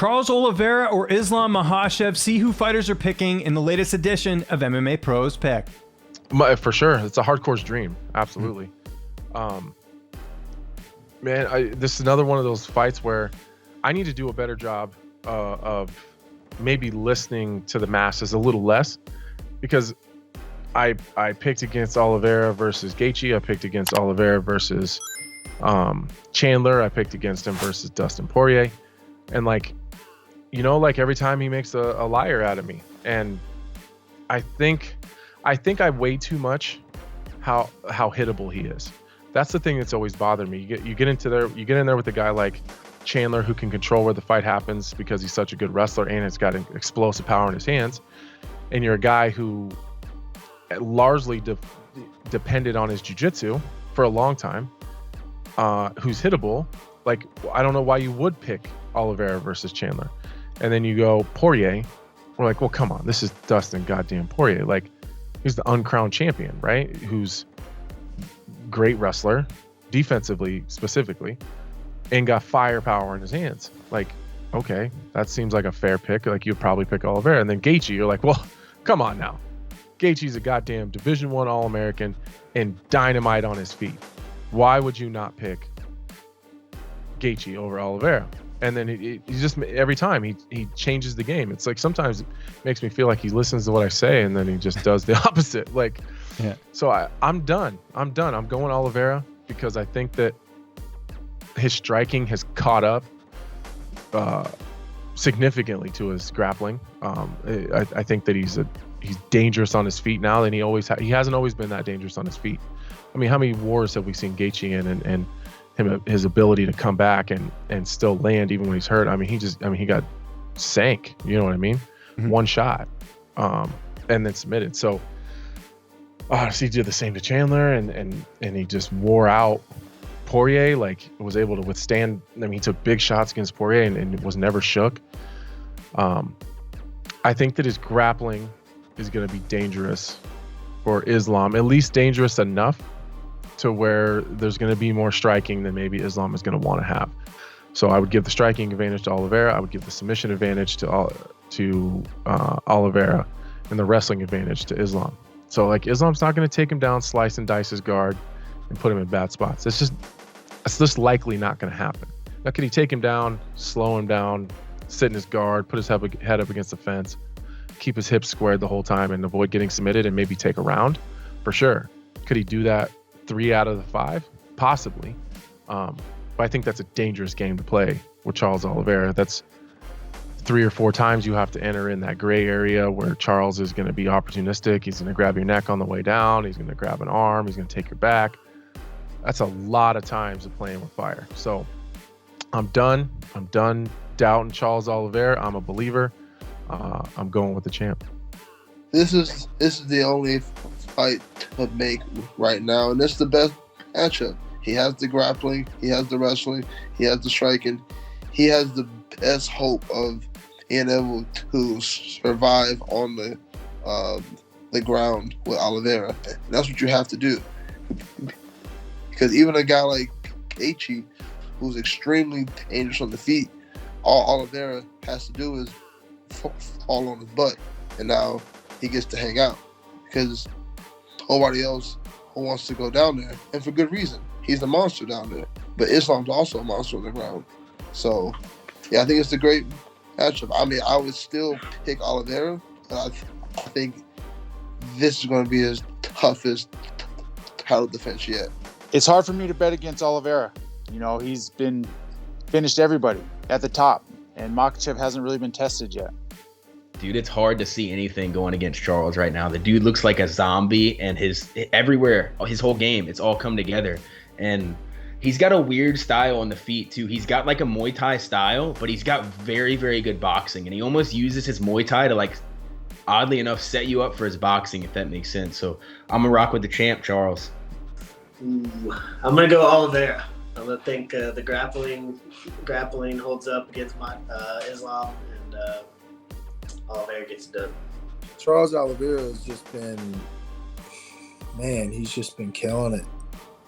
Charles Oliveira or Islam Makhachev? See who fighters are picking in the latest edition of MMA Pros Pick. For sure. It's a hardcore's dream. Absolutely. Man, this is another one of those fights where I need to do a better job of maybe listening to the masses a little less, because I picked against Oliveira versus Gaethje. I picked against Oliveira versus Chandler. I picked against him versus Dustin Poirier. And like every time he makes a liar out of me. And I think I weigh too much how hittable he is. That's the thing that's always bothered me. You get in there with a guy like Chandler, who can control where the fight happens because he's such a good wrestler and it's got an explosive power in his hands. And you're a guy who largely depended on his jiu-jitsu for a long time, who's hittable. Like, I don't know why you would pick Oliveira versus Chandler. And then you go Poirier. We're like, well, come on, this is Dustin goddamn Poirier. Like, he's the uncrowned champion, right? Who's great wrestler, defensively specifically, and got firepower in his hands. Like, okay, that seems like a fair pick. Like, you'd probably pick Oliveira. And then Gaethje, you're like, well, come on now. Gaethje's a goddamn Division I All-American and dynamite on his feet. Why would you not pick Gaethje over Oliveira? And then he just, every time he changes the game. It's like, sometimes it makes me feel like he listens to what I say and then he just does the opposite. Like, yeah. So I'm done. I'm going Oliveira because I think that his striking has caught up significantly to his grappling. I think that he's dangerous on his feet now, and he hasn't always been that dangerous on his feet. I mean, how many wars have we seen Gaethje in, and his ability to come back and still land even when he's hurt? I mean, he got sank. You know what I mean? Mm-hmm. One shot, and then submitted. So he did the same to Chandler, and he just wore out Poirier. Like, was able to withstand. I mean, he took big shots against Poirier and was never shook. I think that his grappling is going to be dangerous for Islam, at least dangerous enough to where there's going to be more striking than maybe Islam is going to want to have. So I would give the striking advantage to Oliveira. I would give the submission advantage to Oliveira, and the wrestling advantage to Islam. So, like, Islam's not going to take him down, slice and dice his guard, and put him in bad spots. It's just likely not going to happen. Now, could he take him down, slow him down, sit in his guard, put his head up against the fence, keep his hips squared the whole time, and avoid getting submitted and maybe take a round? For sure. Could he do that 3 out of the 5? Possibly. But I think that's a dangerous game to play with Charles Oliveira. That's 3 or 4 times you have to enter in that gray area where Charles is going to be opportunistic. He's going to grab your neck on the way down. He's going to grab an arm. He's going to take your back. That's a lot of times of playing with fire. So I'm done doubting Charles Oliveira. I'm a believer. I'm going with the champ. This is the only fight to make right now, and it's the best matchup. He has the grappling, he has the wrestling, he has the striking. He has the best hope of being able to survive on the ground with Oliveira. And that's what you have to do. Because even a guy like Gaethje, who's extremely dangerous on the feet, all Oliveira has to do is fall on his butt, and now he gets to hang out because nobody else wants to go down there, and for good reason. He's a monster down there, but Islam's also a monster on the ground. So, yeah, I think it's a great matchup. I mean, I would still pick Oliveira, but I think this is going to be his toughest title defense yet. It's hard for me to bet against Oliveira. You know, he's been finished everybody at the top, and Makhachev hasn't really been tested yet. Dude, it's hard to see anything going against Charles right now. The dude looks like a zombie, and everywhere, his whole game, it's all come together. And he's got a weird style on the feet too. He's got like a Muay Thai style, but he's got very, very good boxing, and he almost uses his Muay Thai to, like, oddly enough, set you up for his boxing, if that makes sense. So I'm gonna rock with the champ, Charles. Ooh, I'm gonna go Oliveira. I'm gonna think the grappling holds up against Islam, and Oliveira gets it done. Charles Oliveira has just been, he's just been killing it.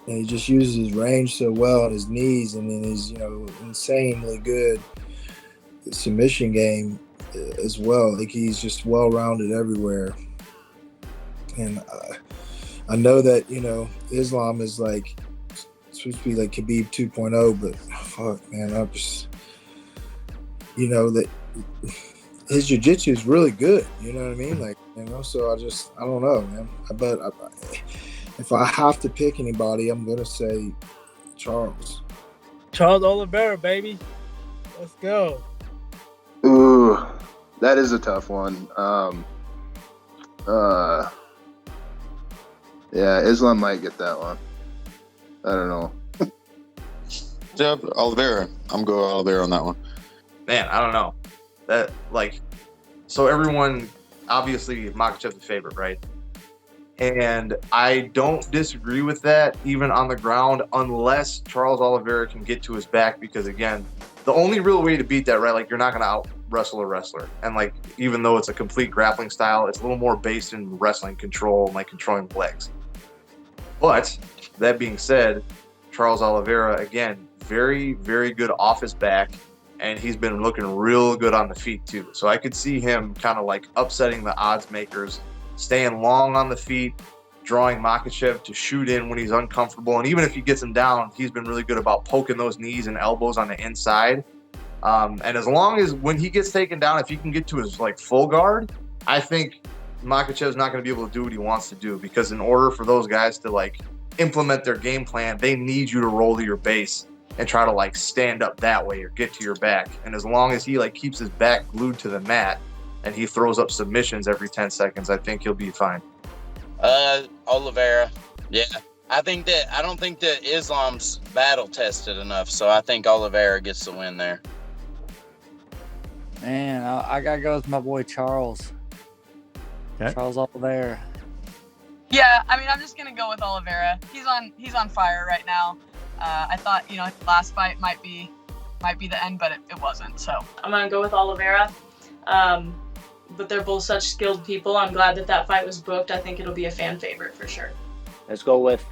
And he just uses his range so well on his knees, and then he's, insanely good submission game as well. Like he's just well rounded everywhere, and I know that Islam is like supposed to be like Khabib 2.0, but fuck, man, I'm just that his jiu-jitsu is really good. You know what I mean? Like so I don't know, man. But if I have to pick anybody, I'm gonna say Charles Oliveira, baby. Let's go. Ooh, that is a tough one. Yeah, Islam might get that one. I don't know. Yeah, Oliveira. I'm going Oliveira on that one. Man, I don't know. So everyone, obviously, Makhachev's the favorite, right? And I don't disagree with that, even on the ground, unless Charles Oliveira can get to his back, because, again, the only real way to beat that, right, like, you're not going to out-wrestle a wrestler. And, like, even though it's a complete grappling style, it's a little more based in wrestling control and, like, controlling the legs. But, that being said, Charles Oliveira, again, very, very good off his back, and he's been looking real good on the feet, too. So I could see him kind of, like, upsetting the odds makers, staying long on the feet, drawing Makhachev to shoot in when he's uncomfortable. And even if he gets him down, he's been really good about poking those knees and elbows on the inside. And as long as when he gets taken down, if he can get to his like full guard, I think Makhachev's not going to be able to do what he wants to do, because in order for those guys to like implement their game plan, they need you to roll to your base and try to like stand up that way or get to your back. And as long as he like keeps his back glued to the mat and he throws up submissions every 10 seconds, I think he'll be fine. Oliveira. Yeah. I don't think that Islam's battle tested enough, so I think Oliveira gets the win there. Man, I gotta go with my boy Charles. Okay. Charles Oliveira. Yeah, I mean, I'm just gonna go with Oliveira. He's on fire right now. I thought last fight might be the end, but it wasn't. So I'm gonna go with Oliveira. But they're both such skilled people. I'm glad that fight was booked. I think it'll be a fan favorite for sure. Let's go with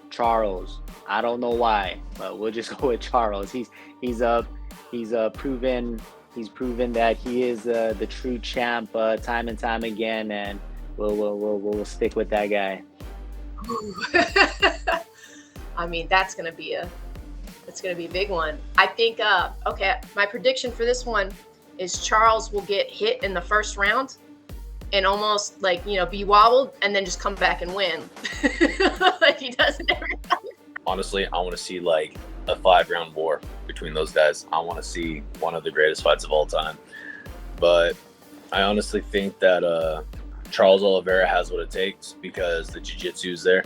Charles. I don't know why, but we'll just go with Charles. He's proven that he is the true champ time and time again, and we'll stick with that guy. I mean, that's gonna be a big one. I think. Okay, my prediction for this one is Charles will get hit in the first round and almost be wobbled and then just come back and win like he does every time. Honestly, I want to see like a 5-round war between those guys. I want to see one of the greatest fights of all time. But I honestly think that Charles Oliveira has what it takes because the jiu-jitsu is there.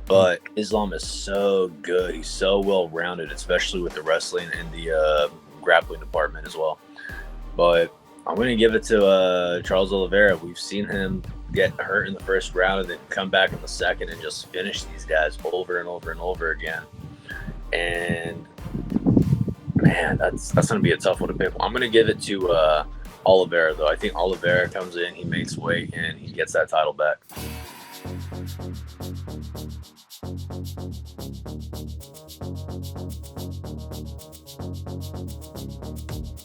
But Islam is so good. He's so well-rounded, especially with the wrestling and the grappling department as well. But I'm going to give it to Charles Oliveira. We've seen him get hurt in the first round and then come back in the second and just finish these guys over and over and over again. And, man, that's going to be a tough one to pick. I'm going to give it to Oliveira, though. I think Oliveira comes in, he makes weight, and he gets that title back.